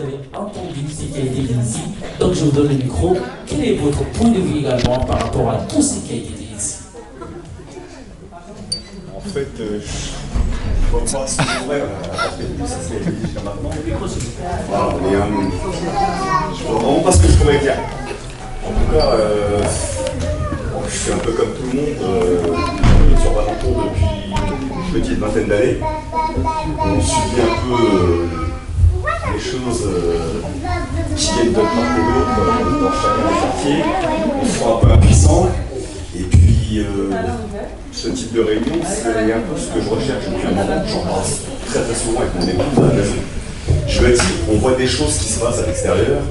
vous avez entendu ce qui a été dit ici. Donc je vous donne le micro. Quel est votre point de vue également par rapport à tout ce qui a été dit ici? En fait, je vois pas ce qu'on pourrait ça c'est dit jusqu'à maintenant. Voilà, mais je vois vraiment pas ce que je pourrais dire. En tout cas, je suis un peu comme tout le monde, sur Valentour depuis une petite vingtaine d'années. On subit un peu les choses qui viennent de part et d'autre dans chacun des quartiers. On se sent un peu impuissant. Et puis, ce type de réunion, c'est un peu ce que je recherche depuis un moment. J'en parle très souvent avec mon épouse à la maison. Je me dis, on voit des choses qui se passent à l'extérieur.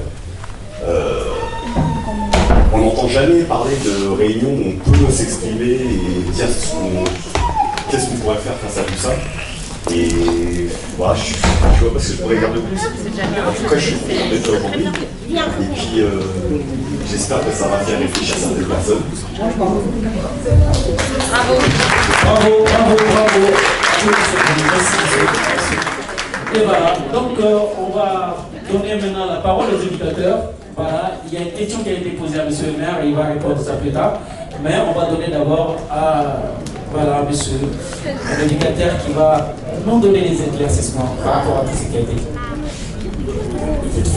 On n'entend jamais parler de réunions où on peut s'exprimer et dire qu'est-ce qu'on pourrait faire face à tout ça. Et voilà, je vois pas ce que je pourrais dire de plus. En tout cas, je suis content d'être là aujourd'hui. Et puis, j'espère que ça va faire réfléchir certaines personnes. Bravo. Bravo. Et voilà, donc on va donner maintenant la parole aux éducateurs. Voilà, il y a une question qui a été posée à M. le maire et il va répondre à ça plus tard. Mais on va donner d'abord à monsieur l'éducateur qui va nous donner les éclaircissements par rapport à tout ce qui a été dit. Vite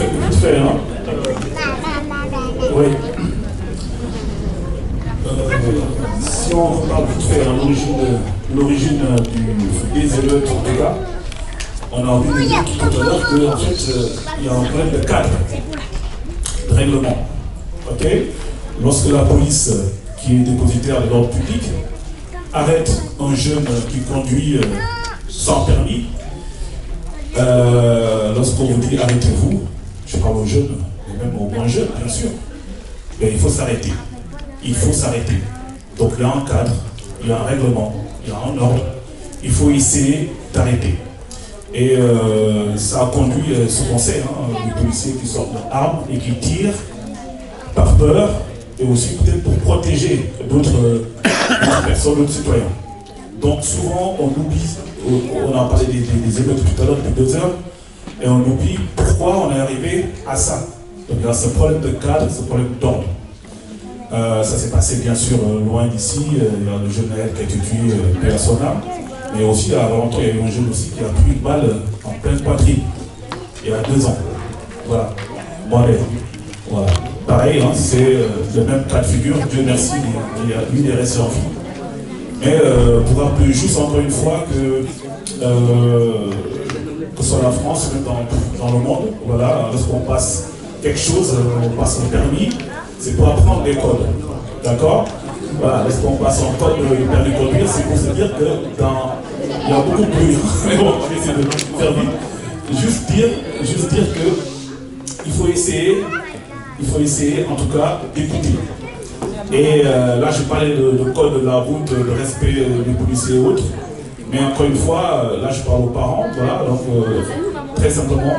fait, hein? Oui. Si on reparle vite fait à l'origine des émeutes, en tout cas, on a envie de dire tout à l'heure qu'en fait, il y a un problème de cadre, de règlement. Ok? Lorsque la police, qui est dépositaire de l'ordre public, arrête un jeune qui conduit sans permis, lorsqu'on vous dit arrêtez-vous, je parle aux jeunes, et même aux moins jeunes, bien sûr, mais il faut s'arrêter. Il faut s'arrêter. Donc il y a un cadre, il y a un règlement, il y a un ordre. Il faut essayer d'arrêter. Et ça a conduit ce conseil, les policiers qui sortent leurs armes et qui tirent par peur et aussi peut-être pour protéger d'autres personnes, d'autres citoyens. Donc souvent on oublie, on a parlé des émeutes tout à l'heure depuis 2 heures, et on oublie pourquoi on est arrivé à ça. Donc il y a ce problème de cadre, ce problème d'ordre. Ça s'est passé bien sûr loin d'ici, il y a le jeune Naël qui a été tué paix à son âme, mais aussi à Valentour, il y a eu un jeune aussi qui a pris une balle en pleine poitrine, il y a 2 ans. Voilà. Voilà. Pareil, hein, c'est le même cas de figure, Dieu merci, il est resté en vie. Mais pour rappeler juste encore une fois que ce soit la France, même dans le monde, voilà, lorsqu'on passe quelque chose, on passe un permis, c'est pour apprendre des codes. D'accord? Voilà, lorsqu'on passe en code de permis de conduire, c'est pour se dire que il y a beaucoup de bruit. Mais bon, je vais essayer de faire vite. Juste dire que il faut essayer en tout cas d'écouter. Et là, je parlais de code de la route, le respect des policiers et autres. Mais encore une fois, là, je parle aux parents. Voilà, donc très simplement,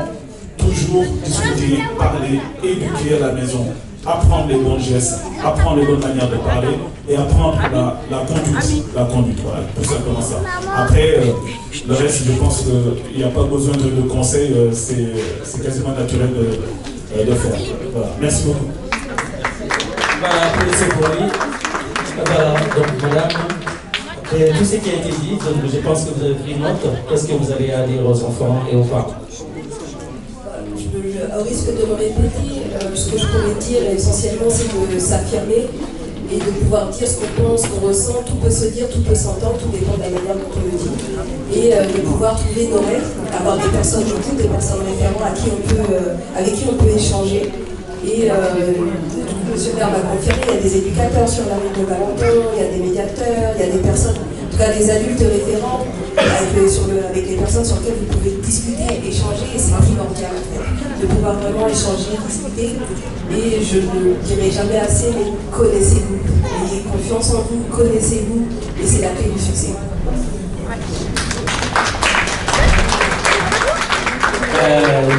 toujours discuter, parler, éduquer à la maison, apprendre les bons gestes, apprendre les bonnes manières de parler et apprendre la conduite. Voilà, tout simplement ça. Après, le reste, je pense qu'il n'y a pas besoin de conseils, c'est quasiment naturel de faire. Voilà. Merci beaucoup. Voilà, applaudissez pour lui. Voilà, donc madame, tout ce qui a été dit, donc je pense que vous avez pris note. Qu'est-ce que vous avez à dire aux enfants et aux parents? Au risque de me répéter, ce que je pourrais dire essentiellement, c'est de s'affirmer et de pouvoir dire ce qu'on pense, ce qu'on ressent. Tout peut se dire, tout peut s'entendre, tout dépend de la manière dont on le dit. Et de pouvoir trouver nos règles, avoir des personnes autour, des personnes référentes avec qui on peut échanger. Et M. le maire m'a confirmé, il y a des éducateurs sur la rue de Valentour, il y a des médiateurs, il y a des personnes, en tout cas des adultes référents avec les personnes sur lesquelles vous pouvez discuter, échanger, et c'est primordial en fait, de pouvoir vraiment échanger, discuter. Et je ne dirai jamais assez, mais connaissez-vous, ayez confiance en vous, connaissez-vous, et c'est la clé du succès.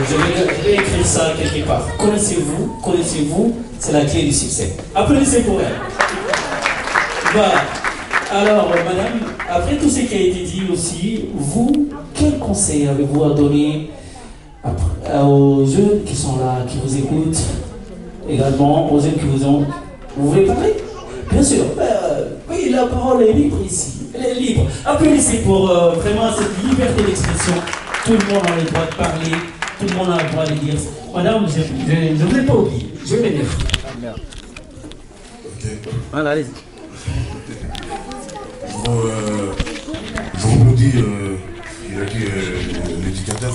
Je vais écrire ça quelque part. Connaissez-vous, c'est la clé du succès. Applaudissez pour elle. Voilà. Alors, madame, après tout ce qui a été dit aussi, vous, quel conseil avez-vous à donner aux jeunes qui sont là, qui vous écoutent, également aux jeunes qui vous ont... Vous voulez parler? Bien sûr. Oui, la parole est libre ici. Elle est libre. Applaudissez pour vraiment cette liberté d'expression. Tout le monde a le droit de parler. Tout le monde a le droit de dire. Madame, je ne vous ai pas oublié. Je vais dire. Ok. Voilà, allez-y. Je rebondis, il a dit l'éducateur.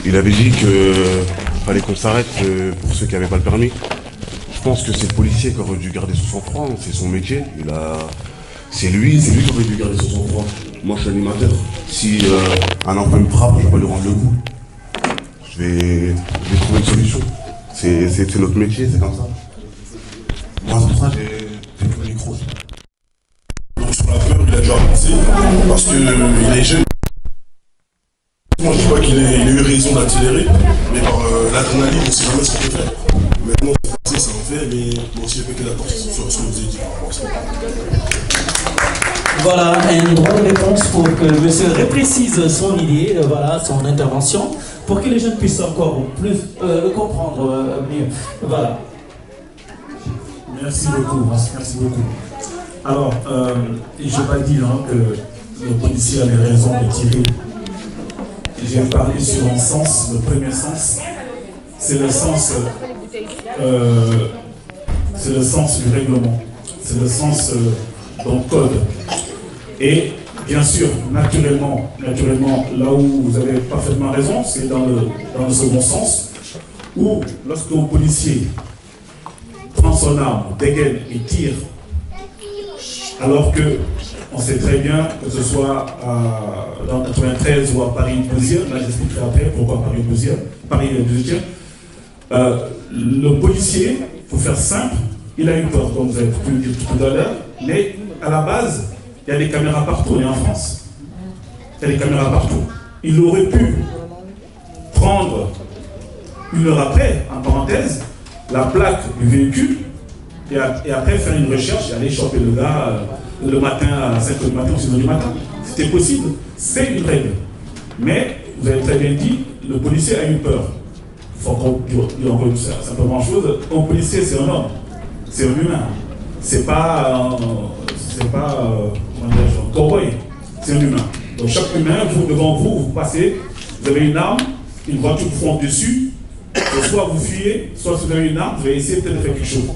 Il avait dit qu'il fallait qu'on s'arrête pour ceux qui n'avaient pas le permis. Je pense que c'est le policier qui aurait dû garder son sang-froid, c'est son métier. C'est lui qui aurait dû garder son sang-froid. Moi je suis animateur. Si un enfant me frappe, je ne vais pas lui rendre le coup. Je vais trouver une solution. C'est notre métier, c'est comme ça. Moi c'est pour ça que j'ai pris le micro. Donc sur la peur, il a dû avancer parce qu'il est jeune. Moi je dis pas qu'il a eu raison d'accélérer, mais par l'adrénaline, on ne sait jamais ce qu'on peut faire. Maintenant c'est passé, ça en fait, mais moi aussi j'ai pété d'accord sur ce que vous avez dit. Voilà, un droit de réponse pour que le monsieur reprécise son idée, voilà, son intervention, pour que les jeunes puissent encore plus le comprendre mieux. Voilà. Merci beaucoup, merci beaucoup. Alors, je ne vais pas dire que le policier avait raison de tirer. J'ai parlé sur un sens, le premier sens, c'est le sens du règlement, c'est le sens d'un code. Et bien sûr, naturellement, là où vous avez parfaitement raison, c'est dans le second sens, où lorsqu'un policier prend son arme, dégaine et tire, alors que on sait très bien que ce soit dans 93 ou à Paris 12e, là j'expliquerai après pourquoi Paris 12e, le policier, pour faire simple, il a eu peur, comme vous avez pu le dire tout à l'heure, mais à la base, il y a des caméras partout, on est en France. Il y a des caméras partout. Il aurait pu prendre une heure après, en parenthèse, la plaque du véhicule et après faire une recherche et aller choper le gars le matin à 5h du matin ou 6h du matin. C'était possible, c'est une règle. Mais, vous avez très bien dit, le policier a eu peur. Il faut encore dire simplement une chose, un policier c'est un homme, c'est un humain. C'est pas un cowboy, c'est un humain. Donc chaque humain, devant vous, vous passez, vous avez une arme, une voiture vous fonce dessus, soit vous fuyez, soit si vous avez une arme, vous allez essayer peut-être de faire quelque chose.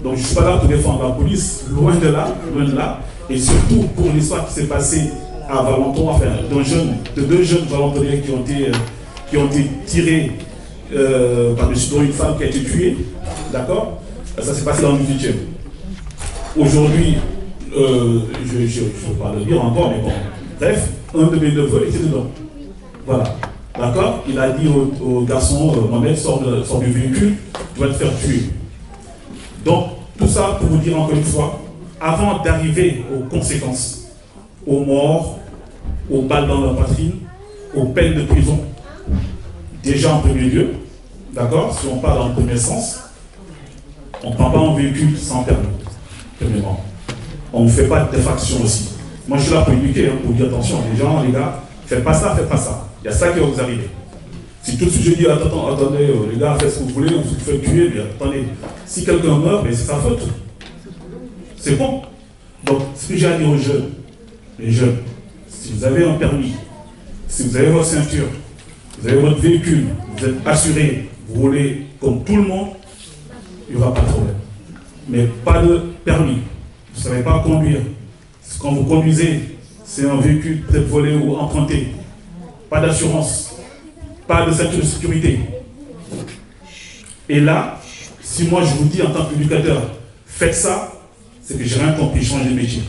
Donc je ne suis pas là pour défendre la police, loin de là, et surtout pour l'histoire qui s'est passée à Valenton, enfin de deux jeunes Valentoniens qui ont été tirés par-dessus, dont une femme qui a été tuée, d'accord? Ça s'est passé dans le 18e. Aujourd'hui, je ne peux pas le dire encore, mais bon, bref, un de mes neveux était dedans. Voilà, d'accord? Il a dit au garçon, Mohamed, sort du véhicule, tu vas te faire tuer. Donc, tout ça pour vous dire encore une fois, avant d'arriver aux conséquences, aux morts, aux balles dans la poitrine, aux peines de prison, déjà en premier lieu, d'accord? Si on parle en premier sens, on ne prend pas un véhicule sans permis, premièrement. On ne fait pas de défraction aussi. Moi, je suis là pour éduquer, pour dire attention, les gars, faites pas ça, faites pas ça. Il y a ça qui va vous arriver. Si tout de suite je dis, attendez, les gars, faites ce que vous voulez, vous faites tuer, mais attendez, si quelqu'un meurt, c'est sa faute. C'est bon. Donc, ce que j'ai à dire aux jeunes, les jeunes, si vous avez un permis, si vous avez votre ceinture, vous avez votre véhicule, vous êtes assuré, vous roulez comme tout le monde, il n'y aura pas de problème. Mais pas de permis. Vous ne savez pas conduire. Quand vous conduisez, c'est un véhicule peut-être volé ou emprunté. Pas d'assurance. Pas de ceinture de sécurité. Et là, si moi je vous dis en tant qu'éducateur, faites ça, c'est que j'ai rien compris, changer de métier.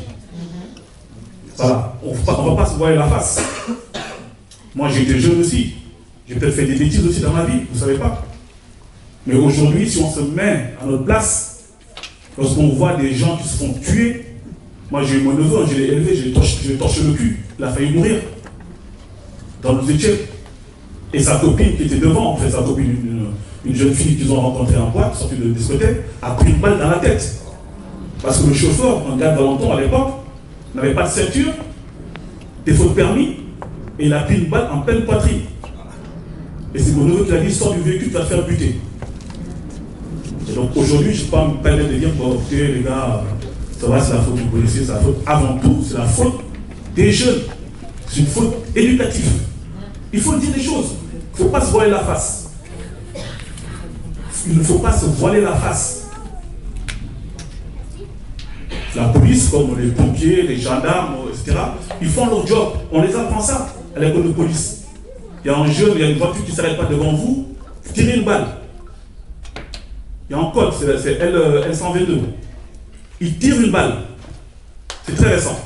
Voilà. On ne va pas se voir la face. Moi j'étais jeune aussi. J'ai peut-être fait des bêtises aussi dans ma vie, vous ne savez pas. Mais aujourd'hui, si on se met à notre place, lorsqu'on voit des gens qui se font tuer, moi j'ai eu mon neveu, je l'ai élevé, je l'ai torché le cul, il a failli mourir. Dans le 18e. Et sa copine qui était devant, en fait, sa copine, une jeune fille qu'ils ont rencontrée en boîte, sortie de discothèque, a pris une balle dans la tête. Parce que le chauffeur, un gars de Valenton à l'époque, n'avait pas de ceinture, défaut de permis, et il a pris une balle en pleine poitrine. Et c'est mon neveu qui a dit, sors du véhicule, tu vas te faire buter. Et donc aujourd'hui, je ne peux pas me permettre de dire, bon, écoutez les gars, ça va, c'est la faute du policier, c'est la faute, avant tout, c'est la faute des jeunes. C'est une faute éducative. Il faut dire des choses. Il ne faut pas se voiler la face. Il ne faut pas se voiler la face. La police, comme les pompiers, les gendarmes, etc., ils font leur job. On les apprend ça à l'école de police. Il y a un jeune, il y a une voiture qui ne s'arrête pas devant vous, vous tirez une balle. Il y a un code, c'est L122. Il tire une balle. C'est très récent.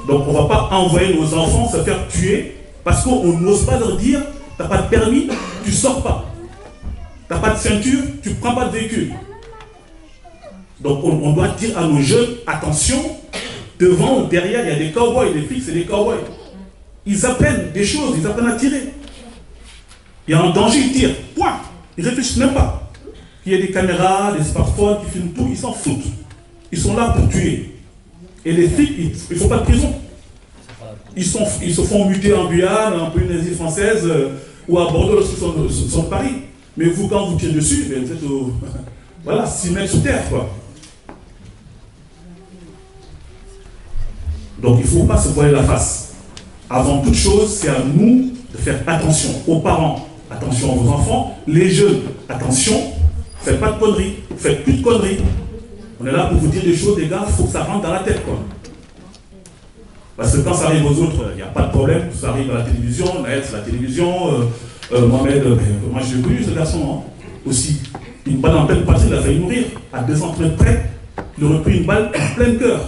Donc on ne va pas envoyer nos enfants se faire tuer parce qu'on n'ose pas leur dire, tu n'as pas de permis, tu ne sors pas. Tu n'as pas de ceinture, tu ne prends pas de véhicule. Donc on doit dire à nos jeunes, attention, devant ou derrière, il y a des cow-boys, des flics, c'est des cow-boys. Ils apprennent des choses, ils apprennent à tirer. Il y a un danger, ils tirent. Point. Ils ne réfléchissent même pas. Il y a des caméras, des smartphones qui filment tout, ils s'en foutent. Ils sont là pour tuer. Et les flics, ils ne font pas de prison. Ils se font muter en Guyane, en Polynésie française, ou à Bordeaux lorsqu'ils sont de Paris. Mais vous, quand vous tirez dessus, vous êtes au... Voilà, 6 mètres sous terre, quoi. Donc il ne faut pas se voiler la face. Avant toute chose, c'est à nous de faire attention aux parents, attention à vos enfants, les jeunes, attention, faites pas de conneries, faites plus de conneries. On est là pour vous dire des choses, les gars, il faut que ça rentre dans la tête, quoi. Parce que quand ça arrive aux autres, il n'y a pas de problème, ça arrive à la télévision, Naël c'est la télévision, Mohamed, moi j'ai connu ce garçon, hein, aussi. Une balle en pleine poitrine, il a failli mourir. À 2 cm près, il aurait pris une balle en plein cœur.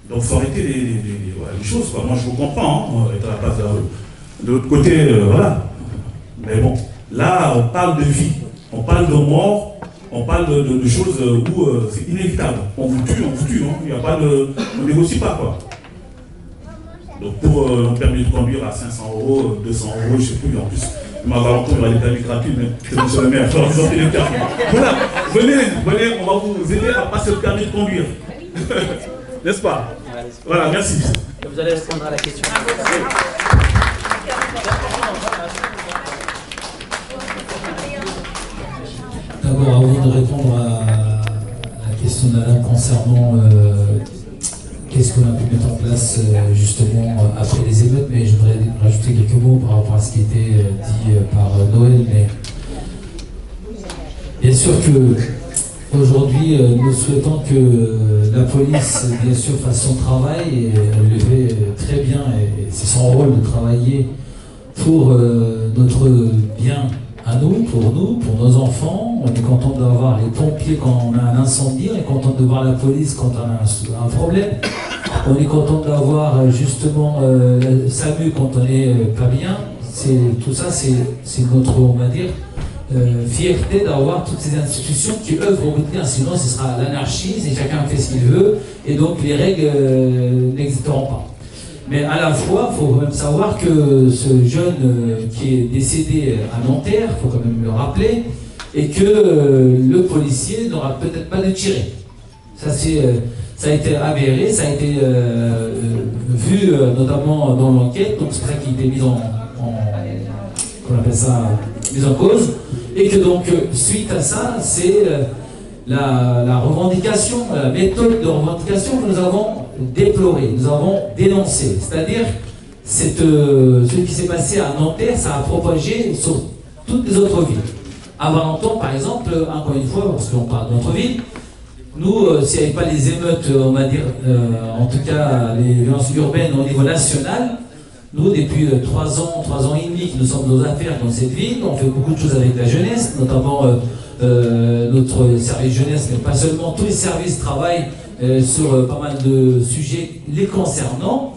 Donc il faut arrêter les choses, quoi. Moi je vous comprends, hein, être à la place de l'autre côté, voilà. Mais bon, là on parle de vie, on parle de mort, on parle de choses où c'est inévitable. On vous tue, hein. Il n'y a pas de... On ne négocie pas, quoi. Donc pour un permis de conduire à 500 €, 200 €, je ne sais plus, en plus, ma Valentin, il y aura des permis gratuits, mais c'est monsieur le maire, alors vous offrez les permis. Voilà, venez, on va vous aider à passer le permis de conduire. N'est-ce pas? Voilà, merci. Vous allez répondre à la question. D'abord, avant de répondre à la question de Madame concernant qu'est-ce qu'on a pu mettre en place justement après les émeutes, mais je voudrais rajouter quelques mots par rapport à ce qui était dit par Noël. Mais bien sûr que aujourd'hui, nous souhaitons que la police, bien sûr, fasse son travail, et elle le fait très bien, et c'est son rôle de travailler pour notre bien à nous, pour nos enfants. On est content d'avoir les pompiers quand on a un incendie, on est content de voir la police quand on a un problème. On est content d'avoir justement SAMU quand on est pas bien. Tout ça, c'est notre, on va dire, fierté d'avoir toutes ces institutions qui œuvrent au quotidien. Sinon, ce sera l'anarchie, si chacun fait ce qu'il veut, et donc les règles n'existeront pas. Mais à la fois, il faut quand même savoir que ce jeune qui est décédé à Nanterre, il faut quand même le rappeler, et que le policier n'aura peut-être pas de tirer. Ça a été avéré, ça a été vu notamment dans l'enquête, donc c'est pour ça qu'il a été mis mis en cause, et que donc suite à ça, c'est la revendication, la méthode de revendication que nous avons déplorée, nous avons dénoncée. C'est-à-dire, ce qui s'est passé à Nanterre, ça a propagé sur toutes les autres villes. À Valenton, par exemple, encore une fois, parce qu'on parle de notre ville, nous, s'il n'y avait pas les émeutes, on va dire, en tout cas les violences urbaines au niveau national, nous, depuis 3 ans et demi que nous sommes nos affaires dans cette ville, on fait beaucoup de choses avec la jeunesse, notamment notre service jeunesse, mais pas seulement, tous les services travaillent sur pas mal de sujets les concernant.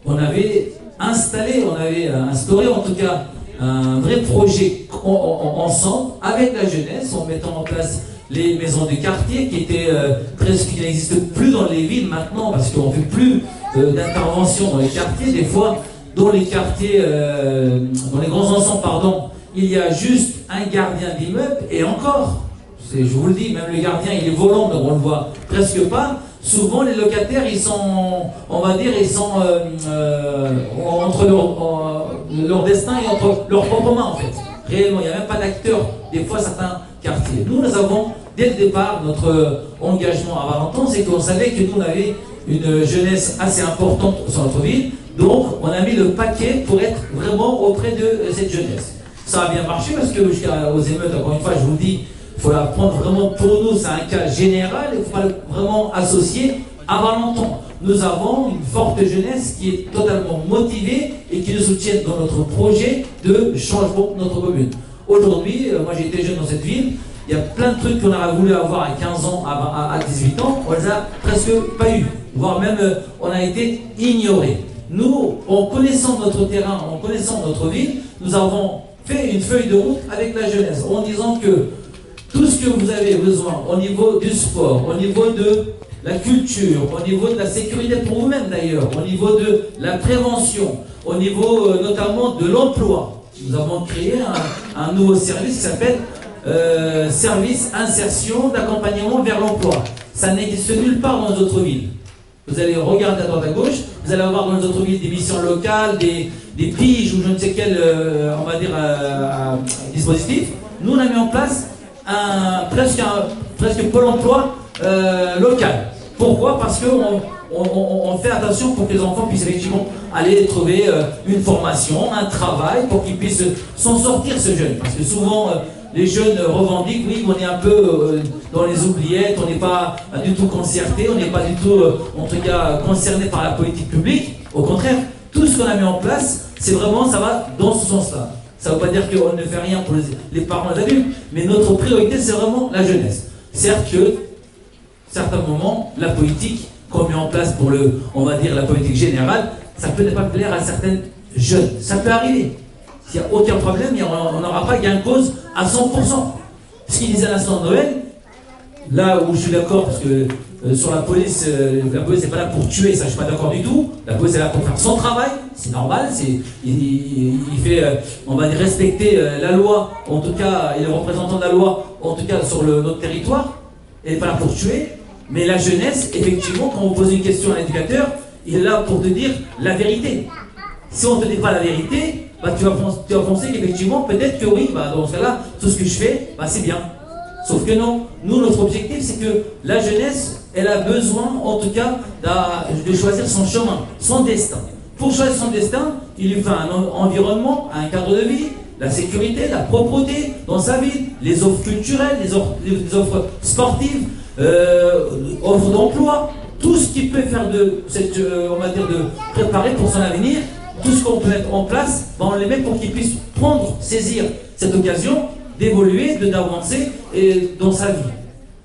On avait instauré en tout cas un vrai projet ensemble avec la jeunesse, en mettant en place les maisons de quartier qui étaient presque, qui n'existent plus dans les villes maintenant, parce qu'on ne fait plus d'intervention dans les quartiers. Des fois, dans les quartiers, dans les grands ensembles, pardon, il y a juste un gardien d'immeuble, et encore, je vous le dis, même le gardien il est volant, donc on ne le voit presque pas. souvent les locataires, ils sont, on va dire, ils sont entre leur destin et entre leurs propres mains en fait. Réellement, il n'y a même pas d'acteurs, des fois certains quartiers. Nous avons, dès le départ, notre engagement à Valenton, c'est qu'on savait que nous, on avait une jeunesse assez importante sur notre ville, donc on a mis le paquet pour être vraiment auprès de cette jeunesse. Ça a bien marché parce que jusqu'aux émeutes, encore une fois, je vous le dis, il faut la prendre vraiment pour nous, c'est un cas général, il ne faut pas le vraiment associer à Valenton. Nous avons une forte jeunesse qui est totalement motivée et qui nous soutient dans notre projet de changement de notre commune. Aujourd'hui, moi j'ai été jeune dans cette ville, il y a plein de trucs qu'on aurait voulu avoir à 15 ans, à 18 ans, on les a presque pas eu, voire même on a été ignorés. Nous, en connaissant notre terrain, en connaissant notre ville, nous avons fait une feuille de route avec la jeunesse en disant que tout ce que vous avez besoin au niveau du sport, au niveau de la culture, au niveau de la sécurité pour vous-même d'ailleurs, au niveau de la prévention, au niveau notamment de l'emploi. Nous avons créé un nouveau service qui s'appelle service insertion d'accompagnement vers l'emploi. Ça n'existe nulle part dans les autres villes. Vous allez regarder à droite à gauche, vous allez avoir dans les autres villes des missions locales, des piges ou je ne sais quel, on va dire, dispositif. Nous, on a mis en place presque Pôle emploi local. Pourquoi? Parce qu'on fait attention pour que les enfants puissent effectivement aller trouver une formation, un travail, pour qu'ils puissent s'en sortir, ce jeune. Parce que souvent, les jeunes revendiquent, oui, on est un peu dans les oubliettes, on n'est pas du tout concerté, on n'est pas du tout, en tout cas, concerné par la politique publique. Au contraire, tout ce qu'on a mis en place, c'est vraiment, ça va dans ce sens-là. Ça ne veut pas dire qu'on ne fait rien pour les parents et les adultes, mais notre priorité, c'est vraiment la jeunesse. Certes que, à certains moments, la politique qu'on met en place pour on va dire, la politique générale, ça peut ne pas plaire à certains jeunes. Ça peut arriver. Il n'y a aucun problème, on n'aura pas gain de cause à 100%. Ce qu'il disait à l'instant de Noël, là où je suis d'accord, parce que sur la police n'est pas là pour tuer, ça je ne suis pas d'accord du tout. La police est là pour faire son travail, c'est normal, il fait, on va dire, respecter la loi, en tout cas, il est représentant de la loi, en tout cas sur notre territoire, elle n'est pas là pour tuer, mais la jeunesse, effectivement, quand on pose une question à l'éducateur, il est là pour te dire la vérité. Si on ne te dit pas la vérité, bah, tu vas penser qu'effectivement, peut-être que oui, bah, dans ce cas-là, tout ce que je fais, bah, c'est bien. Sauf que non, nous, notre objectif, c'est que la jeunesse, elle a besoin, en tout cas, de choisir son chemin, son destin. Pour choisir son destin, il lui faut un environnement, un cadre de vie, la sécurité, la propreté dans sa vie, les offres culturelles, les offres sportives, offres d'emploi, tout ce qui peut faire on va dire, de préparer pour son avenir, tout ce qu'on peut mettre en place, ben on les met pour qu'il puisse saisir cette occasion d'évoluer, d'avancer dans sa vie.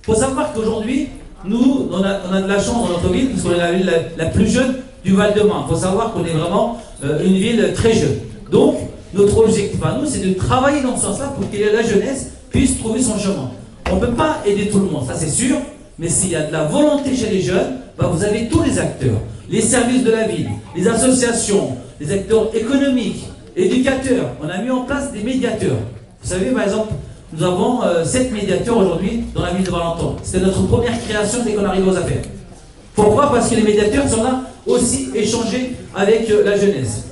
Il faut savoir qu'aujourd'hui, nous, on a de la chance dans notre ville, parce qu'on est la ville la plus jeune du Val-de-Marne. Il faut savoir qu'on est vraiment une ville très jeune. Donc, notre objectif à nous, c'est de travailler dans ce sens-là pour que la jeunesse puisse trouver son chemin. On ne peut pas aider tout le monde, ça c'est sûr, mais s'il y a de la volonté chez les jeunes, ben vous avez tous les acteurs, les services de la ville, les associations, les acteurs économiques, éducateurs. On a mis en place des médiateurs. Vous savez, par exemple, nous avons 7 médiateurs aujourd'hui dans la ville de Valenton. C'était notre première création dès qu'on arrive aux affaires. Pourquoi? Parce que les médiateurs sont là aussi échanger avec la jeunesse.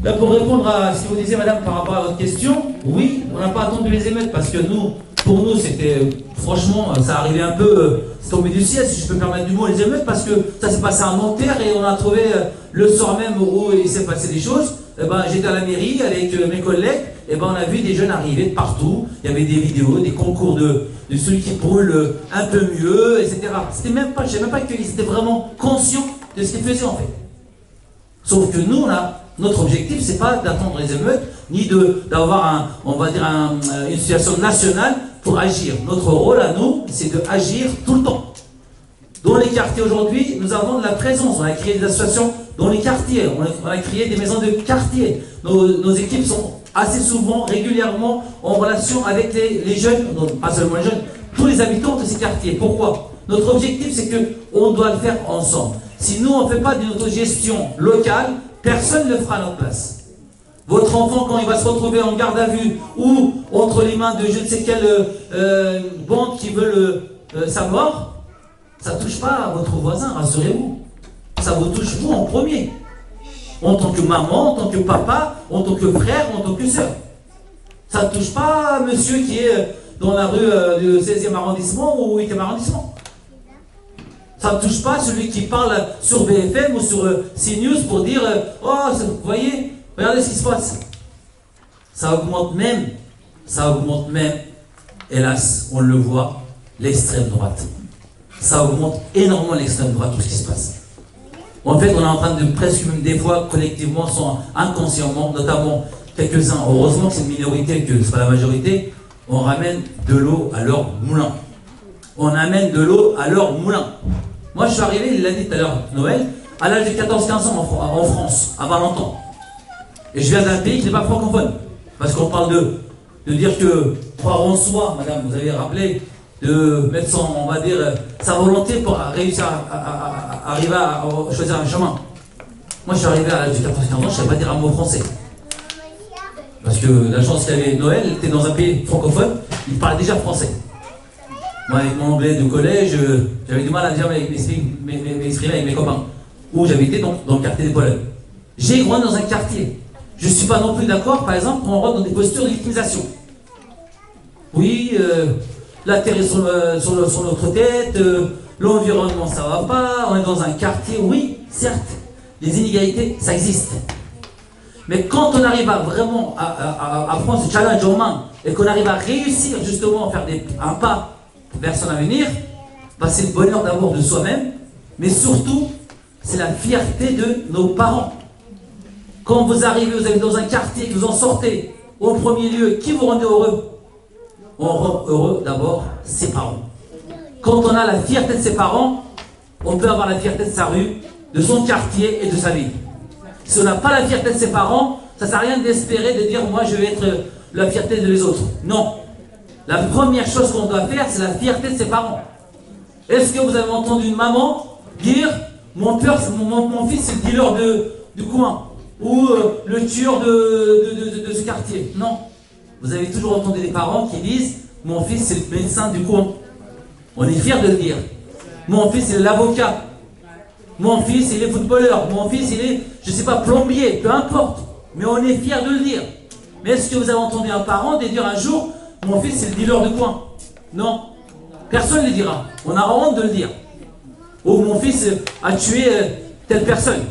Là, pour répondre à ce que vous disiez, madame, par rapport à votre question, oui, on n'a pas attendu les émeutes parce que pour nous, c'était, franchement, ça arrivait un peu, c'est tombé du ciel, si je peux me permettre du mot, les émeutes, parce que ça s'est passé à Nanterre et on a trouvé le soir même où il s'est passé des choses. J'étais à la mairie avec mes collègues, et on a vu des jeunes arriver de partout. Il y avait des vidéos, des concours de celui qui brûle un peu mieux, etc. C'était même pas, je ne sais même pas qu'ils étaient vraiment conscients de ce qu'ils faisaient en fait. Sauf que nous, notre objectif, c'est pas d'attendre les émeutes, ni d'avoir on va dire une situation nationale pour agir. Notre rôle à nous, c'est d'agir tout le temps. Dans les quartiers aujourd'hui, nous avons de la présence. On a créé des associations dans les quartiers. On a créé des maisons de quartier. Nos équipes sont assez souvent, régulièrement, en relation avec les jeunes, pas seulement les jeunes, tous les habitants de ces quartiers. Pourquoi? Notre objectif, c'est qu'on doit le faire ensemble. Si nous, on ne fait pas de notre gestion locale, personne ne le fera à notre place. Votre enfant, quand il va se retrouver en garde à vue ou entre les mains de je ne sais quelle bande qui veut sa mort, Ça ne touche pas à votre voisin, rassurez-vous. Ça vous touche vous en premier. En tant que maman, en tant que papa, en tant que frère, en tant que soeur. Ça ne touche pas monsieur qui est dans la rue du 16e arrondissement ou 8e arrondissement. Ça ne touche pas celui qui parle sur BFM ou sur CNews pour dire oh, vous voyez, regardez ce qui se passe. Ça augmente même, hélas, on le voit, l'extrême droite. Ça augmente énormément l'extrême droite, tout ce qui se passe. En fait, on est en train de presque, même des fois, collectivement, sans inconsciemment, notamment quelques-uns, heureusement que c'est une minorité, que ce n'est pas la majorité, on ramène de l'eau à leur moulin. On amène de l'eau à leur moulin. Moi, je suis arrivé, il l'a dit tout à l'heure, Noël, à l'âge de 14-15 ans en France, à Valentin. Et je viens d'un pays qui n'est pas francophone. Parce qu'on parle de dire que croire en soi, madame, vous avez rappelé, de mettre son, on va dire, sa volonté pour réussir à arriver à choisir un chemin. Moi, je suis arrivé à l'âge de 14-15 ans, je ne savais pas dire un mot français. Parce que la chance qu'il y avait Noël, il était dans un pays francophone, il parlait déjà français. Moi, avec mon anglais de collège, j'avais du mal à dire m'exprimer avec mes copains. Où j'habitais dans le quartier des Polonnes. J'ai grandi dans un quartier. Je ne suis pas non plus d'accord, par exemple, quand on rentre dans des postures de victimisation. Oui, la terre est sur notre tête, l'environnement ça va pas, on est dans un quartier, oui, certes, les inégalités, ça existe. Mais quand on arrive à vraiment à prendre ce challenge en main et qu'on arrive à réussir justement à faire un pas vers son avenir, bah c'est le bonheur d'amour de soi-même, mais surtout, c'est la fierté de nos parents. Quand vous arrivez, vous êtes dans un quartier, que vous en sortez, au premier lieu, qui vous rendez heureux? On rend heureux d'abord ses parents. Quand on a la fierté de ses parents, on peut avoir la fierté de sa rue, de son quartier et de sa ville. Si on n'a pas la fierté de ses parents, ça ne sert à rien d'espérer de dire moi je vais être la fierté de les autres. Non. La première chose qu'on doit faire, c'est la fierté de ses parents. Est-ce que vous avez entendu une maman dire mon fils c'est le dealer du coin ou le tueur de ce quartier? Non. Vous avez toujours entendu des parents qui disent mon fils c'est le médecin du coin. On est fiers de le dire. Mon fils c'est l'avocat. Mon fils il est footballeur. Mon fils il est, je ne sais pas, plombier, peu importe. Mais on est fiers de le dire. Mais est-ce que vous avez entendu un parent dire un jour mon fils c'est le dealer de coin? Non. Personne ne le dira. On a honte de le dire. Ou mon fils a tué telle personne.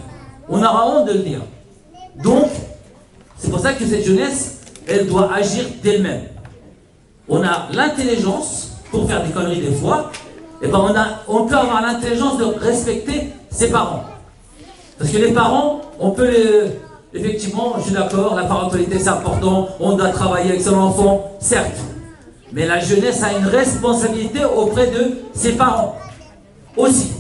On aura honte de le dire. Donc, c'est pour ça que cette jeunesse, elle doit agir d'elle-même. On a l'intelligence pour faire des conneries des fois, et ben on peut avoir l'intelligence de respecter ses parents. Parce que les parents, on peut les... Effectivement, je suis d'accord, la parentalité c'est important, on doit travailler avec son enfant, certes. Mais la jeunesse a une responsabilité auprès de ses parents. Aussi.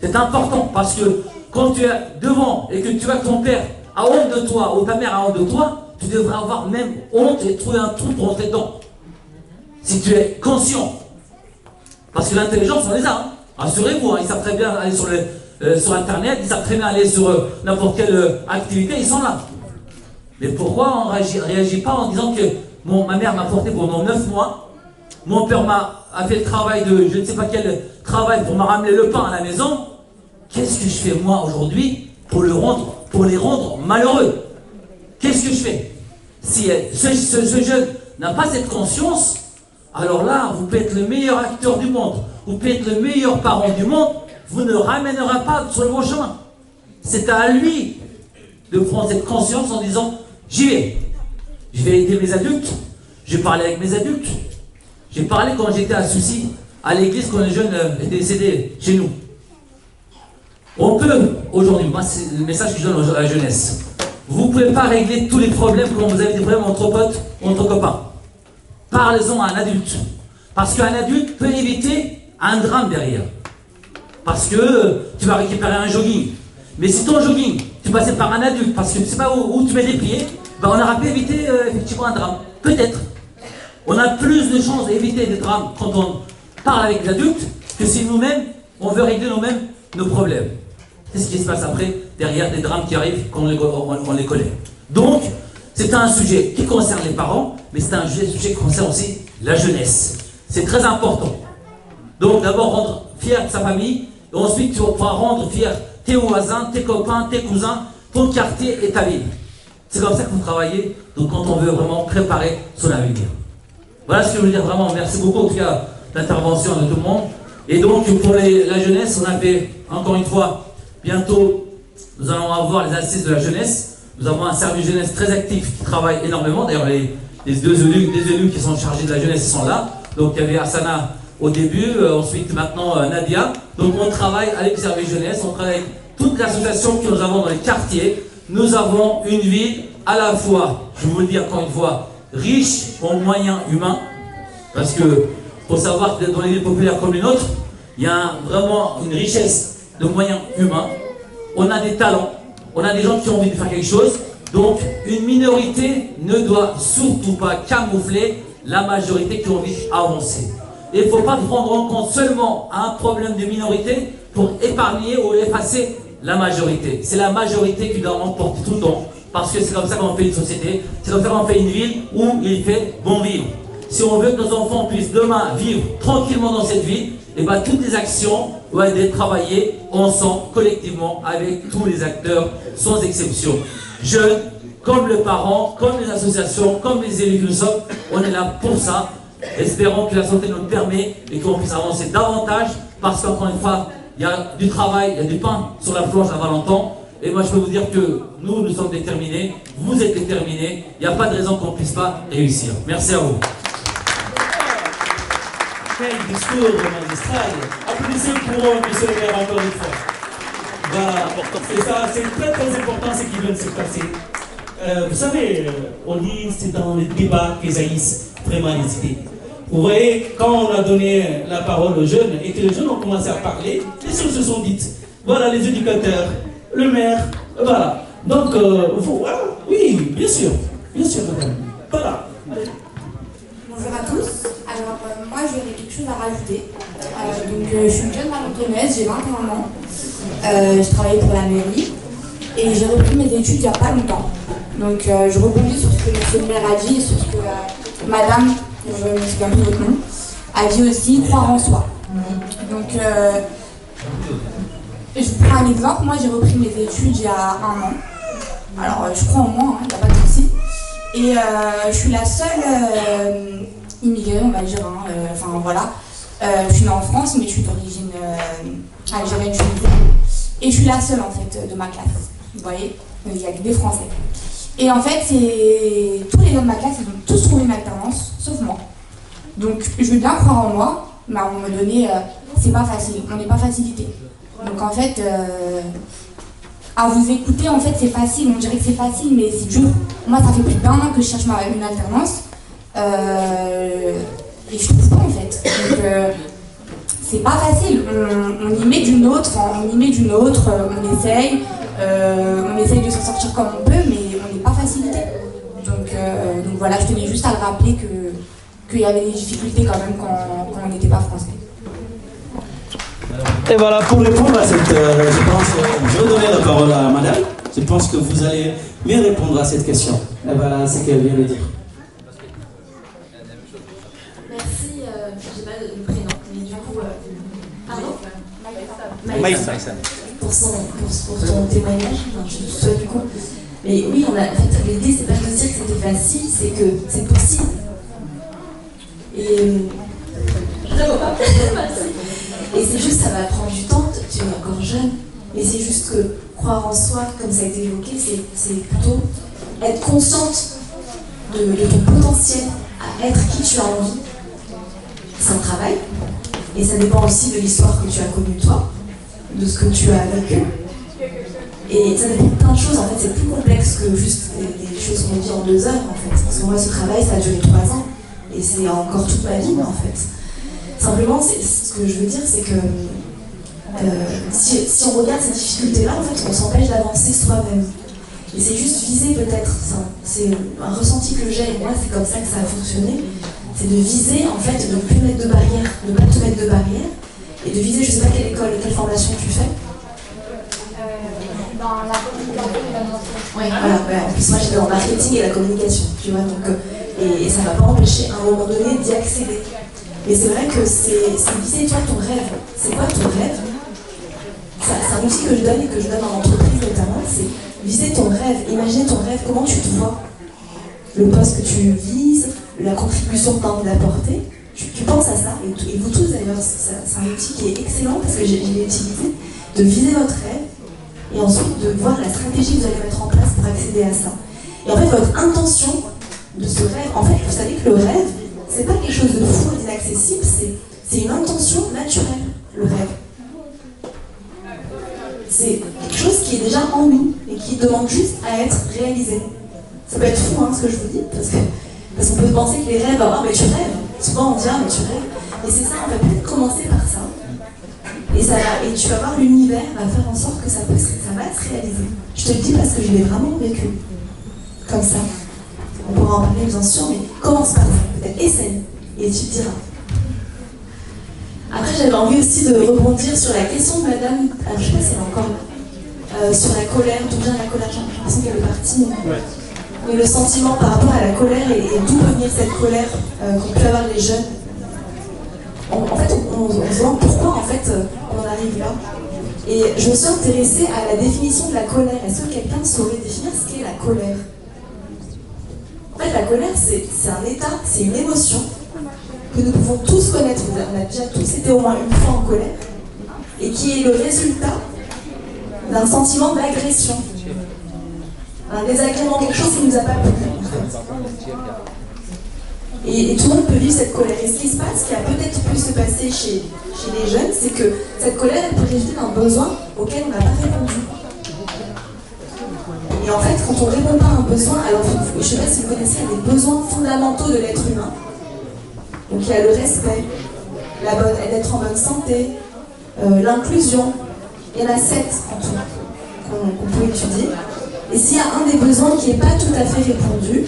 C'est important parce que quand tu es devant et que tu vois que ton père a honte de toi ou ta mère a honte de toi, tu devrais avoir même honte et trouver un trou pour rentrer dedans. Si tu es conscient. Parce que l'intelligence, on les a. Hein. Rassurez-vous, hein, ils savent très bien aller sur Internet, ils savent très bien aller sur n'importe quelle activité, ils sont là. Mais pourquoi on ne réagit pas en disant que ma mère m'a porté pendant 9 mois, mon père a fait le travail de je ne sais pas quel travail pour me ramener le pain à la maison. Qu'est-ce que je fais moi aujourd'hui pour les rendre malheureux? Qu'est-ce que je fais? Si ce jeune n'a pas cette conscience, alors là, vous pouvez être le meilleur acteur du monde, vous pouvez être le meilleur parent du monde, vous ne ramènerez pas sur le bon chemin. C'est à lui de prendre cette conscience en disant j'y vais. Je vais aider mes adultes, je vais parler avec mes adultes. J'ai parlé quand j'étais à Soucy, à l'église, quand les jeunes étaient décédés chez nous. On peut, aujourd'hui, moi c'est le message que je donne à la jeunesse. Vous ne pouvez pas régler tous les problèmes quand vous avez des problèmes entre potes ou entre copains. Parlez-en à un adulte. Parce qu'un adulte peut éviter un drame derrière. Parce que tu vas récupérer un jogging. Mais si ton jogging, tu passais par un adulte, parce que tu ne sais pas où tu mets les pieds, ben on aura pu éviter effectivement un drame. Peut-être. On a plus de chances d'éviter des drames quand on parle avec les adultes que si nous-mêmes, on veut régler nous-mêmes nos problèmes. C'est ce qui se passe après, derrière des drames qui arrivent quand on les connaît. Donc, c'est un sujet qui concerne les parents, mais c'est un sujet qui concerne aussi la jeunesse. C'est très important. Donc, d'abord, rendre fier de sa famille, et ensuite tu vas rendre fier tes voisins, tes copains, tes cousins, ton quartier et ta ville. C'est comme ça que vous travaillez, donc quand on veut vraiment préparer son avenir. Voilà ce que je veux dire vraiment. Merci beaucoup en tout cas l'intervention de tout le monde. Et donc pour la jeunesse, on a fait encore une fois, bientôt nous allons avoir les assises de la jeunesse. Nous avons un service jeunesse très actif qui travaille énormément. D'ailleurs les deux élus qui sont chargés de la jeunesse sont là. Donc il y avait Hassana au début, ensuite maintenant Nadia. Donc on travaille avec le service jeunesse, on travaille avec toute l'association que nous avons dans les quartiers. Nous avons une ville à la fois, je vous le dis encore une fois, riche en moyens humains. Parce que faut savoir que dans les villes populaires comme les nôtres, il y a vraiment une richesse de moyens humains. On a des talents, on a des gens qui ont envie de faire quelque chose. Donc une minorité ne doit surtout pas camoufler la majorité qui a envie d'avancer. Et il ne faut pas prendre en compte seulement un problème de minorité pour épargner ou effacer la majorité. C'est la majorité qui doit remporter tout le temps. Parce que c'est comme ça qu'on fait une société, c'est comme ça qu'on fait une ville où il fait bon vivre. Si on veut que nos enfants puissent demain vivre tranquillement dans cette ville, et bien toutes les actions doivent être travaillées ensemble, collectivement, avec tous les acteurs, sans exception. Jeunes, comme les parents, comme les associations, comme les élus que nous sommes, on est là pour ça. Espérons que la santé nous le permet et qu'on puisse avancer davantage, parce qu'encore une fois, il y a du travail, il y a du pain sur la planche à Valentin. Et moi je peux vous dire que nous sommes déterminés, vous êtes déterminés, il n'y a pas de raison qu'on ne puisse pas réussir. Merci à vous. Quel discours magistral. Applaudissez pour monsieur le maire encore une fois. Voilà, c'est ça, c'est très très important ce qui vient de se passer. Vous savez, on dit c'est dans les débats qu'Esaïs vraiment les idées. Vous voyez, quand on a donné la parole aux jeunes et que les jeunes ont commencé à parler, les choses se sont dites. Voilà, les éducateurs, le maire, voilà. Donc, vous, voilà, oui, bien sûr, madame. Voilà. Bonjour à tous. Alors, moi, j'aurais quelque chose à rajouter. Je suis une jeune valentonaise, j'ai 21 ans. Je travaille pour la mairie et j'ai repris mes études il n'y a pas longtemps. Donc, je rebondis sur ce que monsieur le maire a dit et sur ce que madame, je ne me souviens plus de votre nom, a dit aussi, croire en soi. Donc, je vous prends un exemple. Moi, j'ai repris mes études il y a 1 an. Alors, je crois en moi, il n'y a pas de souci. Et je suis la seule immigrée, on va dire. Enfin, voilà. Je suis née en France, mais je suis d'origine algérienne, tunisienne. Et je suis la seule, en fait, de ma classe. Vous voyez, il n'y a que des Français. Et en fait, tous les gens de ma classe, ils ont tous trouvé une alternance, sauf moi. Donc, je veux bien croire en moi, mais à un moment donné, c'est pas facile. On n'est pas facilité. Donc, en fait, à vous écouter, en fait, c'est facile. On dirait que c'est facile, mais c'est dur. Moi, ça fait plus d'1 an que je cherche une alternance. Et je trouve pas, en fait. Donc, c'est pas facile. On y met d'une autre, on essaye. On essaye de s'en sortir comme on peut, mais on n'est pas facilité. Donc voilà, je tenais juste à le rappeler qu'il y avait des difficultés quand même quand on n'était pas français. Et voilà, pour répondre à cette, je vais donner la parole à madame. Je pense que vous allez mieux répondre à cette question. Et voilà ce qu'elle vient de dire. Merci, j'ai pas le prénom, mais du coup, pardon, Maïssa. pour ton témoignage, enfin, je te souhaite du coup. Mais oui, en fait, l'idée c'est pas de dire que c'était facile, c'est que c'est possible. Et je ne vois pas. Et c'est juste, ça va prendre du temps, tu es encore jeune, mais c'est juste que croire en soi, comme ça a été évoqué, c'est plutôt être consciente de ton potentiel à être qui tu as envie. C'est un travail, et ça dépend aussi de l'histoire que tu as connue toi, de ce que tu as vécu. Et ça dépend de plein de choses, en fait, c'est plus complexe que juste des choses qu'on dit en 2 heures, en fait. Parce que moi, ce travail, ça a duré 3 ans, et c'est encore toute ma vie, en fait. Simplement, ce que je veux dire, c'est que si on regarde ces difficultés-là, en fait, on s'empêche d'avancer soi-même. Et c'est juste viser, peut-être, c'est un ressenti que j'ai, et moi, c'est comme ça que ça a fonctionné, c'est de viser, en fait, de ne plus mettre de barrières, de ne pas te mettre de barrières, et de viser, je ne sais pas quelle école, quelle formation tu fais. Dans la communication et l'annonciation. Oui, voilà, en plus moi j'étais en marketing et la communication, tu vois, donc, et ça ne m'a pas empêché à un moment donné d'y accéder. Mais c'est vrai que c'est viser toi ton rêve. C'est quoi ton rêve? C'est un outil que je donne et que je donne en entreprise notamment, c'est viser ton rêve. Imagine ton rêve, comment tu te vois? Le poste que tu vises, la contribution que tu as envie d'apporter. Tu penses à ça, et vous tous d'ailleurs, c'est un outil qui est excellent parce que je l'ai utilisé, de viser votre rêve et ensuite de voir la stratégie que vous allez mettre en place pour accéder à ça. Et en fait, votre intention de ce rêve, en fait, vous savez que le rêve, c'est pas quelque chose de fou et d'inaccessible, c'est une intention naturelle, le rêve. C'est quelque chose qui est déjà en nous et qui demande juste à être réalisé. Ça peut être fou, hein, ce que je vous dis, parce qu'on peut penser que les rêves, ah, mais tu rêves. Souvent on dit, ah, mais tu rêves. Et c'est ça, on va peut-être commencer par ça. Et tu vas voir, l'univers va faire en sorte que ça va se réaliser. Je te le dis parce que je l'ai vraiment vécu. Comme ça. On pourra en parler bien sûr, mais commence par ça. Peut-être essaye. Et tu te diras. Après, j'avais envie aussi de rebondir sur la question de madame, je ne sais pas si elle est encore là, sur la colère, d'où vient la colère, j'ai l'impression qu'elle est partie. Mais le sentiment par rapport à la colère et d'où peut venir cette colère qu'ont pu avoir les jeunes. En fait, on se demande pourquoi en fait, on en arrive là. Et je me suis intéressée à la définition de la colère. Est-ce que quelqu'un saurait définir ce qu'est la colère? En fait, la colère, c'est un état, c'est une émotion que nous pouvons tous connaître. On a déjà tous été au moins une fois en colère. Et qui est le résultat d'un sentiment d'agression. Un désagrément, quelque chose qui ne nous a pas plu. Et tout le monde peut vivre cette colère. Et ce qui se passe, qui a peut-être pu se passer chez les jeunes, c'est que cette colère, elle peut résulter d'un besoin auquel on n'a pas répondu. Et en fait, quand on ne répond pas à un besoin, alors je ne sais pas si vous connaissez, il y a des besoins fondamentaux de l'être humain. Donc il y a le respect, d'être en bonne santé, l'inclusion. Il y en a 7 en tout qu'on peut étudier. Et s'il y a un des besoins qui n'est pas tout à fait répondu,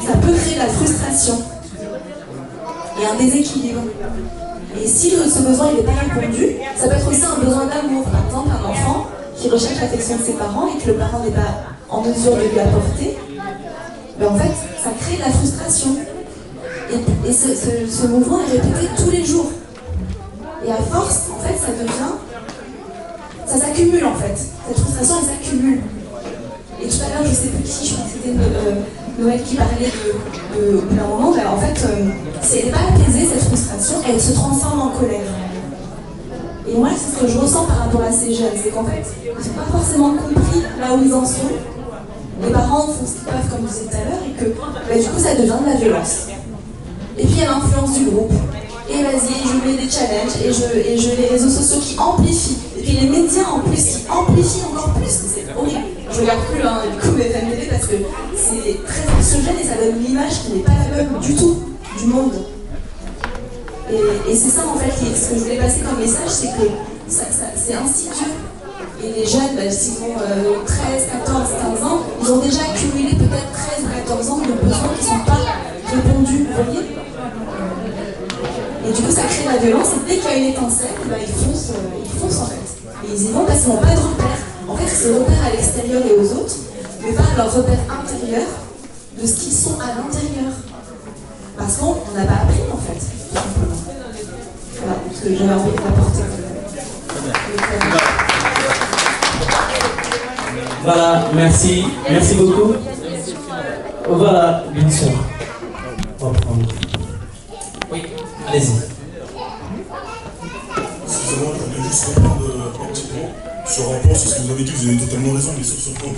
ça peut créer de la frustration et un déséquilibre. Et si ce besoin n'est pas répondu, ça peut être aussi un besoin d'amour. Par exemple, un enfant qui recherche l'affection de ses parents et que le parent n'est pas en mesure de lui apporter, ben en fait, ça crée de la frustration. Et ce mouvement est répété tous les jours. Et à force, en fait, ça s'accumule en fait. Cette frustration, elle s'accumule. Et tout à l'heure, je ne sais plus qui, je crois que c'était Noël qui parlait d'un moment, ben en fait, si elle n'est pas apaisée, cette frustration, elle se transforme en colère. Et moi, c'est ce que je ressens par rapport à ces jeunes, c'est qu'en fait, ils n'ont pas forcément compris là où ils en sont. Les parents font ce qu'ils peuvent, comme je disais tout à l'heure, et que ben, du coup, ça devient de la violence. Et puis, il y a l'influence du groupe. Et vas-y, je mets des challenges, et je les réseaux sociaux qui amplifient. Et puis les médias en plus, qui amplifient encore plus. C'est horrible. Je regarde plus, hein, du coup, mes familles, parce que c'est très anxiogène et ça donne une image qui n'est pas la même du tout, du monde. Et c'est ça, en fait, ce que je voulais passer comme message, c'est que c'est insidieux. Et les jeunes, bah, s'ils ont 13, 14, 15 ans, ils ont déjà accumulé peut-être 13 ou 14 ans de besoins qui ne sont pas répondus, vous voyez. Et du coup, ça crée de la violence, et dès qu'il y a une étincelle, bah, ils foncent en fait. Et ils y vont parce qu'ils n'ont pas de repères. En fait, ils se repèrent à l'extérieur et aux autres, mais pas leur repère intérieur de ce qu'ils sont à l'intérieur. Parce qu'on n'a pas appris en fait. Voilà, ce que j'avais envie d'apporter. Voilà, merci beaucoup. Voilà, bien sûr. On va prendre. Oui, allez-y. Excusez-moi, je voulais juste reprendre un petit point sur un point, sur ce que vous avez dit, vous avez totalement raison, mais sur ce point,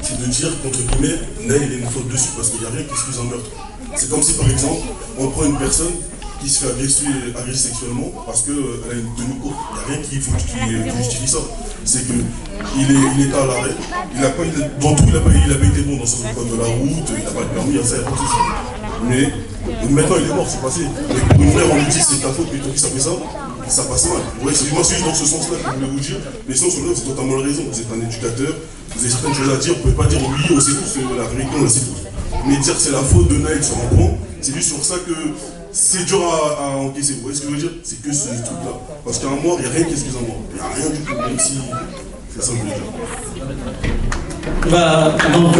c'est de dire, entre guillemets, Naël, il a une faute dessus, parce qu'il n'y a rien qui excuse un meurtre. C'est comme si, par exemple, on prend une personne qui se fait agresser sexuellement parce qu'elle a une tenue courte. Il n'y a rien qui justifie ça. C'est qu'il est à l'arrêt, dans tout, il n'a pas été bon dans son code de la route, il n'a pas de permis, il y a ça, il n'y a pas de souci. Mais maintenant, il est mort, c'est passé. Mais pour une mère, on lui dit c'est ta faute, mais ton fils a fait ça, ça passe mal. Ouais, moi, c'est juste dans ce sens-là que je voulais vous dire. Mais sinon, sur le reste, c'est totalement raison. Vous êtes un éducateur, vous avez certaines choses à dire, vous ne pouvez pas dire oui, on sait tous, la vérité, on la sait tous. Mais dire que c'est la faute de Naël sur un point, c'est juste sur ça que c'est dur à encaisser. Vous voyez ce que je veux dire? C'est que ce truc-là. Parce qu'à un mort, il n'y a rien qui excuse un mort. Il n'y a rien du tout, même si c'est ça que je veux dire. Voilà, donc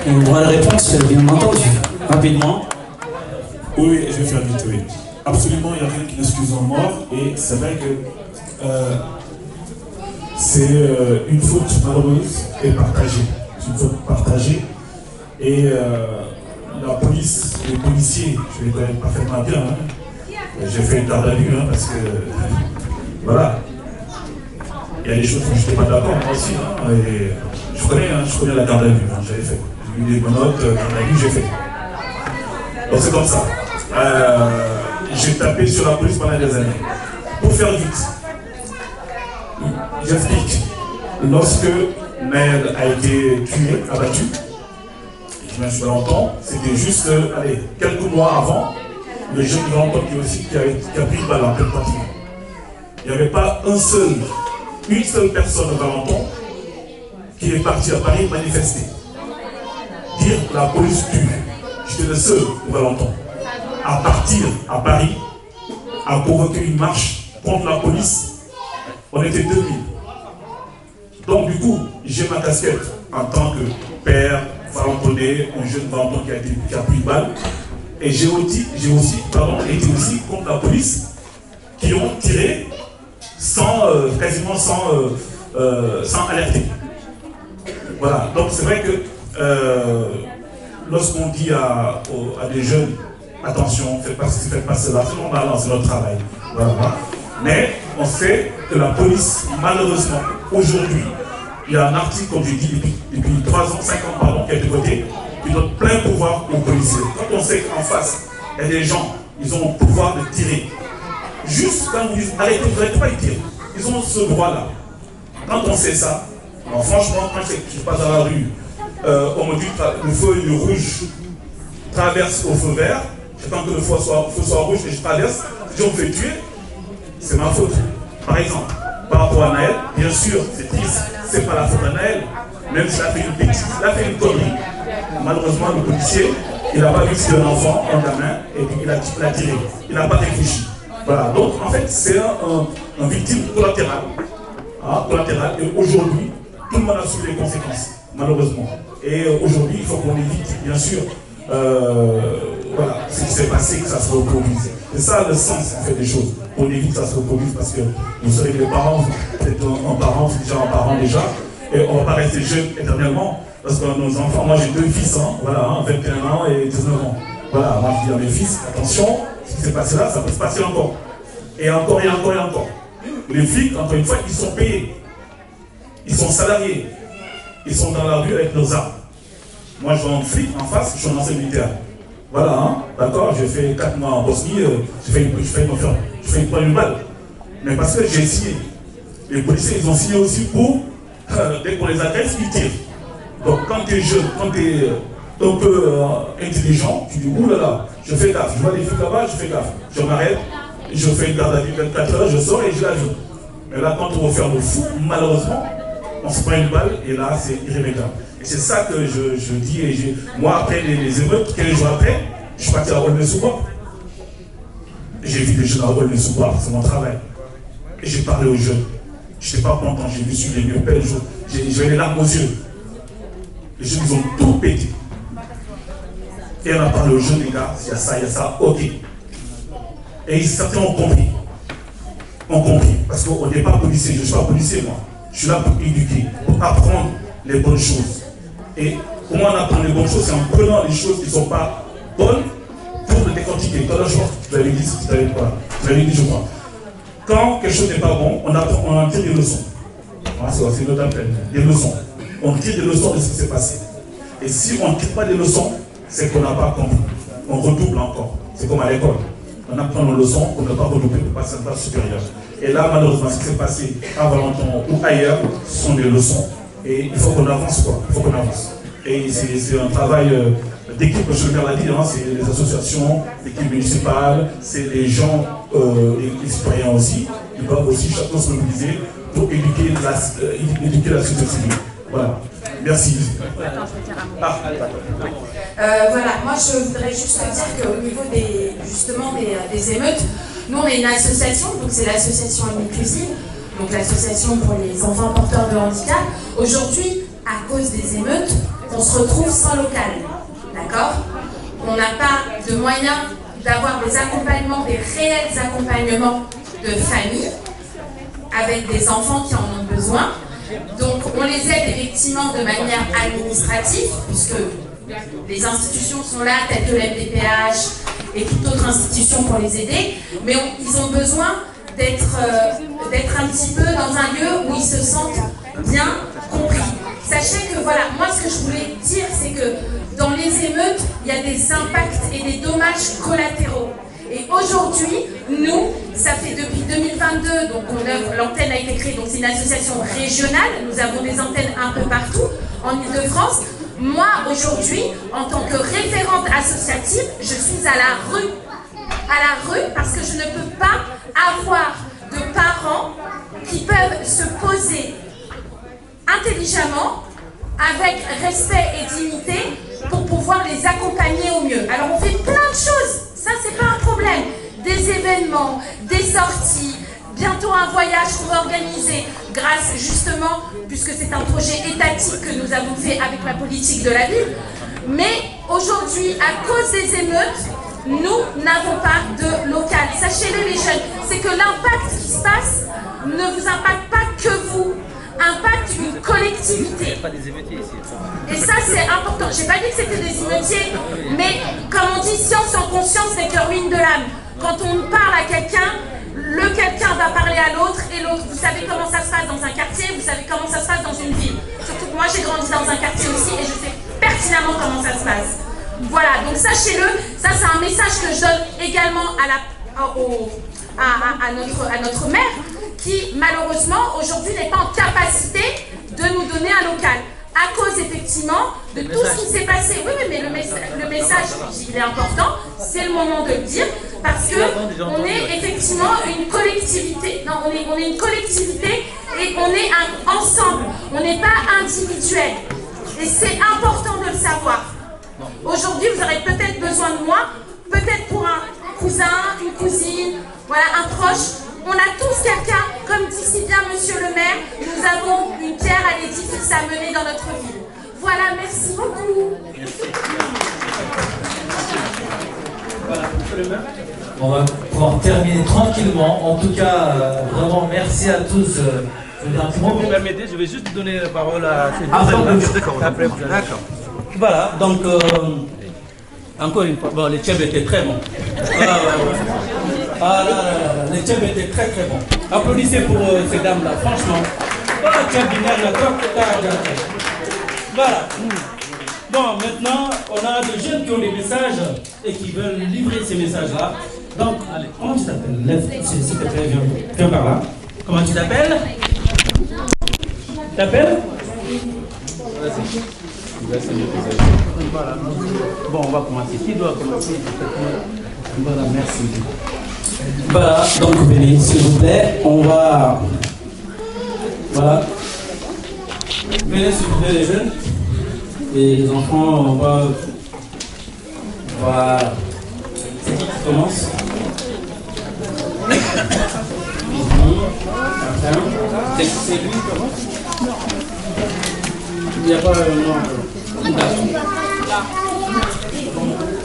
on aura la réponse, bien entendu, rapidement. Oui, je vais faire vite, oui. absolument, il n'y a rien qui n'excuse un mort. Et c'est vrai que c'est une faute malheureuse et partagée. C'est une faute partagée. Et la police, les policiers, je les connais parfaitement bien. Hein. J'ai fait une garde à vue parce que, voilà, il y a des choses où je n'étais pas d'accord, moi aussi. Hein, et je connais la garde à vue, hein, j'avais fait. J'ai eu des menottes, garde à vue, j'ai fait. Donc c'est comme ça. J'ai tapé sur la police pendant des années. Pour faire vite, j'explique. Lorsque Naël a été tué, abattu, je me souviens longtemps, c'était juste, allez, quelques mois avant, le jeune Valentin qui a pris une balle en pleine poitrine. Il n'y avait pas une seule personne au Valentin qui est parti à Paris manifester. Dire la police tue. J'étais le seul au Valentin à partir à Paris, à provoquer une marche contre la police. On était 2000. Donc du coup, j'ai ma casquette en tant que père, valentonné, un jeune Valentin qui a pris une balle. Et j'ai aussi été aussi contre la police qui ont tiré quasiment sans alerter. Voilà, donc c'est vrai que lorsqu'on dit à des jeunes, attention, faites pas ceci, faites pas cela, c'est normal, c'est notre travail. Voilà. Mais on sait que la police, malheureusement, aujourd'hui, il y a un article, comme j'ai dit, depuis 3 ans, 5 ans, pardon, qui a été voté, qui donne plein pouvoir aux policiers. Quand on sait qu'en face, il y a des gens, ils ont le pouvoir de tirer. Juste quand vous dites, arrêtez, vous n'arrêtez pas de tirer. Ils ont ce droit-là. Quand on sait ça, alors franchement, quand je passe dans la rue, on me dit que le feu rouge traverse au feu vert, j'attends que le feu soit rouge et je traverse, si on me fait tuer, c'est ma faute. Par exemple, par rapport à Naël, bien sûr, c'est triste, c'est pas la faute à Naël, même s'il a fait une bêtise, il a fait une connerie. Malheureusement, le policier, il n'a pas vu que c'était un enfant, un gamin, et puis il a tiré. Il n'a pas réfléchi. Voilà, donc en fait, c'est un victime collatérale. Et aujourd'hui, tout le monde a subi les conséquences, malheureusement. Et aujourd'hui, il faut qu'on évite, bien sûr, voilà, ce qui s'est passé, que ça se reproduise. C'est ça le sens, en fait, des choses. On évite que ça se reproduise parce que vous savez que les parents, peut-être un parent, c'est déjà un parent déjà, et on ne va pas rester jeune éternellement. Parce que nos enfants, moi j'ai 2 fils, hein, voilà, 21 ans et 19 ans. Voilà, moi je dis à mes fils, attention, ce qui s'est passé là, ça peut se passer encore. Et encore et encore et encore. Les flics, encore une fois, ils sont payés. Ils sont salariés. Ils sont dans la rue avec leurs armes. Moi je vois un flic en face, je suis un ancien militaire. Voilà, hein, d'accord, j'ai fait 4 mois en Bosnie, j'ai fait une balle. Mais parce que j'ai signé. Les policiers, ils ont signé aussi pour, dès qu'on les agresse, ils tirent. Donc quand tu es jeune, quand tu es un peu intelligent, tu dis oulala, je fais gaffe, je vois les flics là-bas, je fais gaffe. Je m'arrête, je fais une garde à vue 24 heures, je sors et je la joue. Mais là, quand on va faire le fou, malheureusement, on se prend une balle et là, c'est irrémédiable. Et c'est ça que je dis. Et moi, après les émeutes, 15 jours après, je suis parti à Aulnay-sous-Bois. J'ai vu des jeunes à Aulnay-sous-Bois, c'est mon travail. Et j'ai parlé aux jeunes. Je n'étais pas content, j'ai vu sur les murs, j'ai les larmes aux yeux. Les jeunes, ils ont tout pété. Et on a parlé aux jeunes, les gars, il y a ça, ok. Et certains ont compris. Parce qu'on n'est pas policier, je ne suis pas policier, moi. Je suis là pour éduquer, pour apprendre les bonnes choses. Et comment on apprend les bonnes choses? C'est en prenant les choses qui ne sont pas bonnes pour les décortiquer. Quand je pense, tu l'avais dit, je crois. Quand quelque chose n'est pas bon, on en tire des leçons. C'est notre appel, des leçons. On tire des leçons de ce qui s'est passé. Et si on ne tire pas des leçons, c'est qu'on n'a pas compris. On redouble encore. C'est comme à l'école. On apprend nos leçons pour ne pas redoubler, pour passer à la classe supérieure. Et là, malheureusement, ce qui s'est passé à Valentin ou ailleurs, ce sont des leçons. Et il faut qu'on avance, quoi. Il faut qu'on avance. Et c'est un travail d'équipe, je le l'a dit, hein, c'est les associations, l'équipe municipale, c'est les gens, les citoyens aussi. Ils doivent aussi chacun se mobiliser pour éduquer la société civile. Voilà. Merci. Voilà, moi je voudrais juste dire qu'au niveau des émeutes, nous on est une association, donc c'est l'association inclusive, donc l'association pour les enfants porteurs de handicap. Aujourd'hui, à cause des émeutes, on se retrouve sans local, d'accord? On n'a pas de moyens d'avoir des accompagnements, des réels accompagnements de famille avec des enfants qui en ont besoin. Donc on les aide effectivement de manière administrative, puisque les institutions sont là, telles que l'MDPH et toute autre institution pour les aider, mais ils ont besoin d'être un petit peu dans un lieu où ils se sentent bien compris. Sachez que voilà, moi ce que je voulais dire, c'est que dans les émeutes, il y a des impacts et des dommages collatéraux. Et aujourd'hui, nous, ça fait depuis 2022, donc l'antenne a été créée, donc c'est une association régionale, nous avons des antennes un peu partout en Ile-de-France. Moi, aujourd'hui, en tant que référente associative, je suis à la rue parce que je ne peux pas avoir de parents qui peuvent se poser intelligemment, avec respect et dignité, pour pouvoir les accompagner au mieux. Alors on fait plein de choses, ça c'est pas un problème. Des événements, des sorties, bientôt un voyage qu'on va organiser grâce justement, puisque c'est un projet étatique que nous avons fait avec la politique de la ville. Mais aujourd'hui, à cause des émeutes, nous n'avons pas de local. Sachez-le les jeunes, c'est que l'impact qui se passe ne vous impacte pas que vous, impacte une collectivité. Et ça c'est important. J'ai pas dit que c'était des émeutiers, mais comme on dit, science sans conscience n'est que ruine de l'âme. Quand on parle à quelqu'un, le quelqu'un va parler à l'autre et l'autre. Vous savez comment ça se passe dans un quartier, vous savez comment ça se passe dans une ville. Surtout que moi j'ai grandi dans un quartier aussi et je sais pertinemment comment ça se passe. Voilà, donc sachez-le, ça c'est un message que je donne également à notre maire, qui malheureusement aujourd'hui n'est pas en capacité de nous donner un local. À cause effectivement de tout ce qui s'est passé. Oui, mais le message, il est important, c'est le moment de le dire, parce que on est effectivement une collectivité. Non, on est une collectivité et on est ensemble. On n'est pas individuel. Et c'est important de le savoir. Aujourd'hui, vous aurez peut-être besoin de moi, peut-être pour un cousin, une cousine, voilà, un proche. On a tous quelqu'un, comme dit si bien Monsieur le maire, nous avons une pierre à l'édifice à mener dans notre ville. Voilà, merci beaucoup. On va pouvoir terminer tranquillement. En tout cas, vraiment merci à tous. Si vous me permettez, je vais juste donner la parole à ces deux. Après, d'accord. Voilà, donc, encore une fois, bon, les tchèbes étaient très bons. Ah là là, les tchèbes étaient très très bons. Applaudissez pour ces dames-là, franchement. Voilà. Bon, maintenant, on a des jeunes qui ont des messages et qui veulent livrer ces messages-là. Donc, allez, comment tu t'appelles? Lève, s'il te plaît, viens par là. Comment tu t'appelles? T'appelles? Voilà. Bon, on va commencer. Qui doit commencer? Voilà, merci. Voilà, donc venez, s'il vous plaît, on va... Voilà. Venez, s'il vous plaît, les jeunes. Et les enfants, on va... Voilà. C'est qui commence? C'est lui qui commence? Il n'y a pas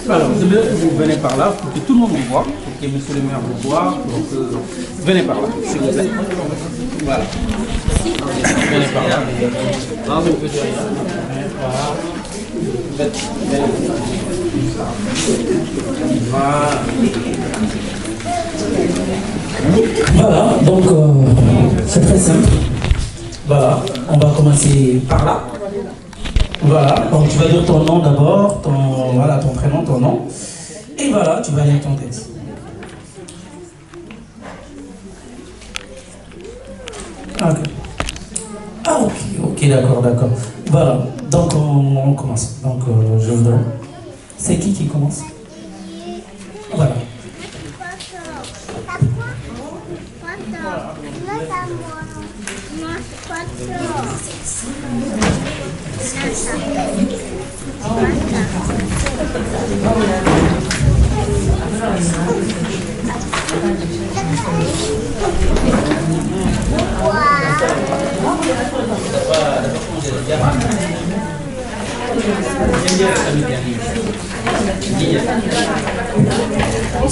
alors, vous venez par là pour que tout le monde vous voit, pour que monsieur le maire vous voit. Donc, venez par là, s'il vous plaît. Voilà. Venez par là. Bravo. Voilà, donc c'est très simple. Voilà, on va commencer par là. Voilà, donc tu vas dire ton nom d'abord, voilà, ton prénom, ton nom. Et voilà, tu vas lire ton texte. Ok. Ah ok, d'accord. Voilà, donc on commence. Donc je vous donne. C'est qui commence? Voilà.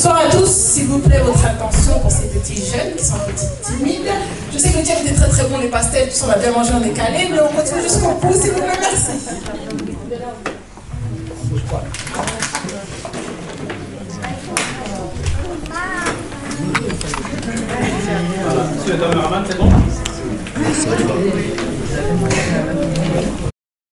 Bonsoir à tous, s'il vous plaît, votre attention pour ces petits jeunes qui sont un petit timides. Je sais que le Jeff était très très bon, les pastels, tout ça, on a bien mangé, on est calé, mais on continue jusqu'au bout, s'il vous plaît, merci. Monsieur le caméraman, c'est bon?